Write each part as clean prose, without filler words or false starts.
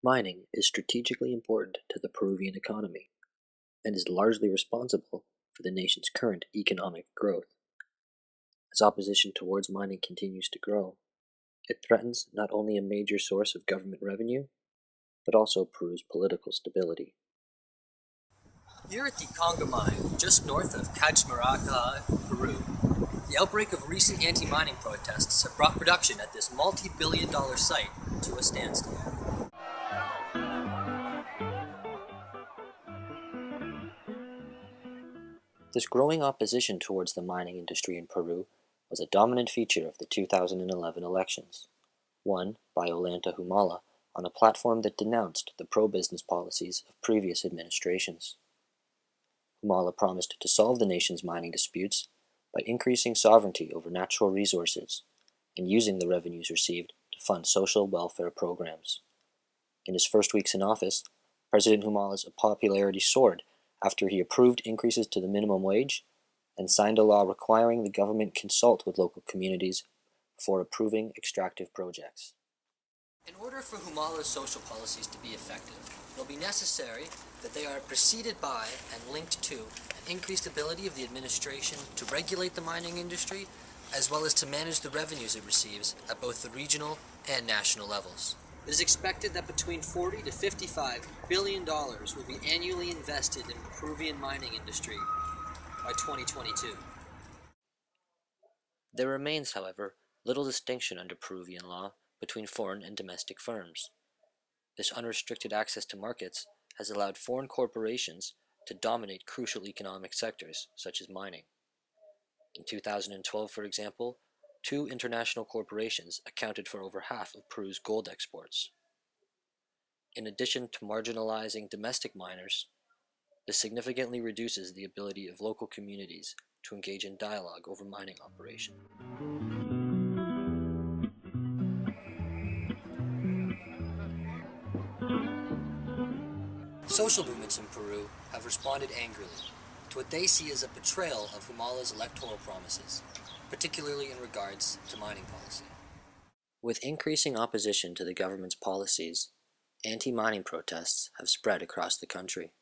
Mining is strategically important to the Peruvian economy and is largely responsible for the nation's current economic growth. As opposition towards mining continues to grow, it threatens not only a major source of government revenue, but also Peru's political stability. Here at the Conga mine, just north of Cajamarca, Peru, the outbreak of recent anti-mining protests have brought production at this multi-billion-dollar site to a standstill. This growing opposition towards the mining industry in Peru was a dominant feature of the 2011 elections, won by Ollanta Humala on a platform that denounced the pro-business policies of previous administrations. Humala promised to solve the nation's mining disputes by increasing sovereignty over natural resources and using the revenues received to fund social welfare programs. In his first weeks in office, President Humala's popularity soared after he approved increases to the minimum wage and signed a law requiring the government consult with local communities before approving extractive projects. In order for Humala's social policies to be effective, it will be necessary that they are preceded by and linked to an increased ability of the administration to regulate the mining industry, as well as to manage the revenues it receives at both the regional and national levels. It is expected that between $40 to $55 billion will be annually invested in the Peruvian mining industry by 2022. There remains, however, little distinction under Peruvian law between foreign and domestic firms. This unrestricted access to markets has allowed foreign corporations to dominate crucial economic sectors, such as mining. In 2012, for example, 2 international corporations accounted for over half of Peru's gold exports. In addition to marginalizing domestic miners, this significantly reduces the ability of local communities to engage in dialogue over mining operations. Social movements in Peru have responded angrily to what they see as a betrayal of Humala's electoral promises, particularly in regards to mining policy. With increasing opposition to the government's policies, anti-mining protests have spread across the country.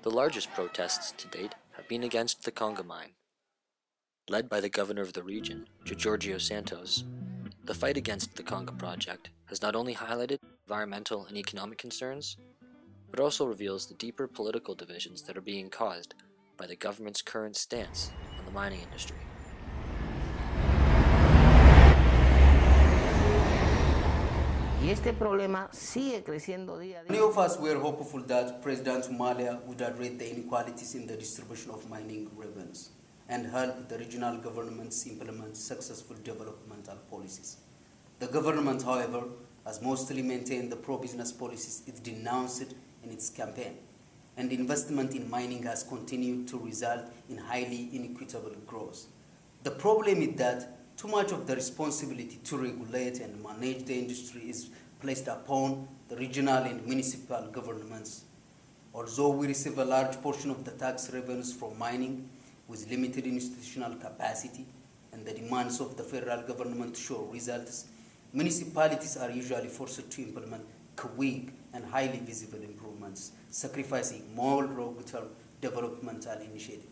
The largest protests to date have been against the Conga mine. Led by the governor of the region, Giorgio Santos, the fight against the Conga project has not only highlighted environmental and economic concerns, but also reveals the deeper political divisions that are being caused by the government's current stance on the mining industry. Many of us were hopeful that President Humala would address the inequalities in the distribution of mining revenues and help the regional governments implement successful developmental policies. The government, however, has mostly maintained the pro-business policies it denounced in its campaign, and investment in mining has continued to result in highly inequitable growth. The problem is that too much of the responsibility to regulate and manage the industry is placed upon the regional and municipal governments. Although we receive a large portion of the tax revenues from mining with limited institutional capacity and the demands of the federal government to show results, municipalities are usually forced to implement quick and highly visible improvements, sacrificing more long-term developmental initiatives.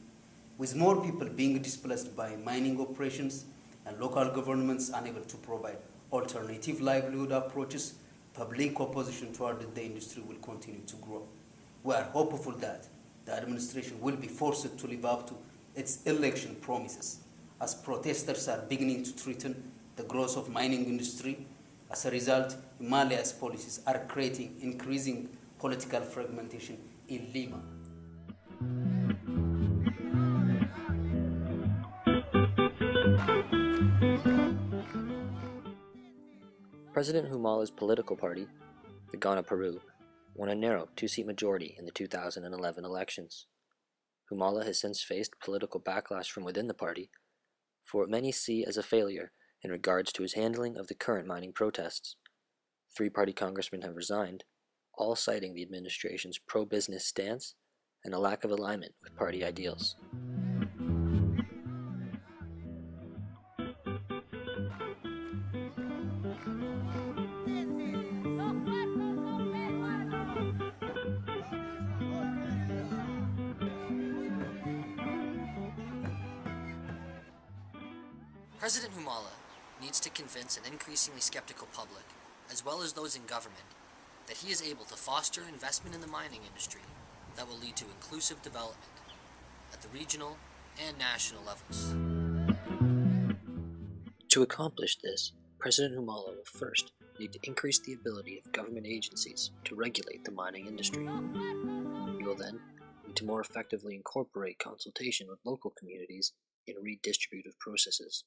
With more people being displaced by mining operations and local governments unable to provide alternative livelihood approaches, public opposition toward the industry will continue to grow. We are hopeful that the administration will be forced to live up to its election promises, as protesters are beginning to threaten the growth of mining industry. As a result, Humala's policies are creating increasing political fragmentation in Lima. President Humala's political party, the Gana Peru, won a narrow 2-seat majority in the 2011 elections. Humala has since faced political backlash from within the party for what many see as a failure in regards to his handling of the current mining protests. 3 party congressmen have resigned, all citing the administration's pro-business stance and a lack of alignment with party ideals. President Humala needs to convince an increasingly skeptical public, as well as those in government, that he is able to foster investment in the mining industry that will lead to inclusive development at the regional and national levels. To accomplish this, President Humala will first need to increase the ability of government agencies to regulate the mining industry. He will then need to more effectively incorporate consultation with local communities in redistributive processes.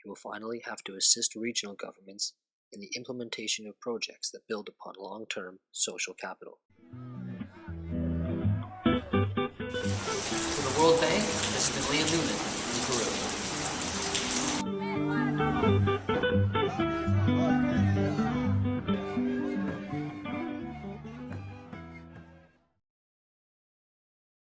He will finally have to assist regional governments in the implementation of projects that build upon long-term social capital. For the World Bank, this has been Liam Newman.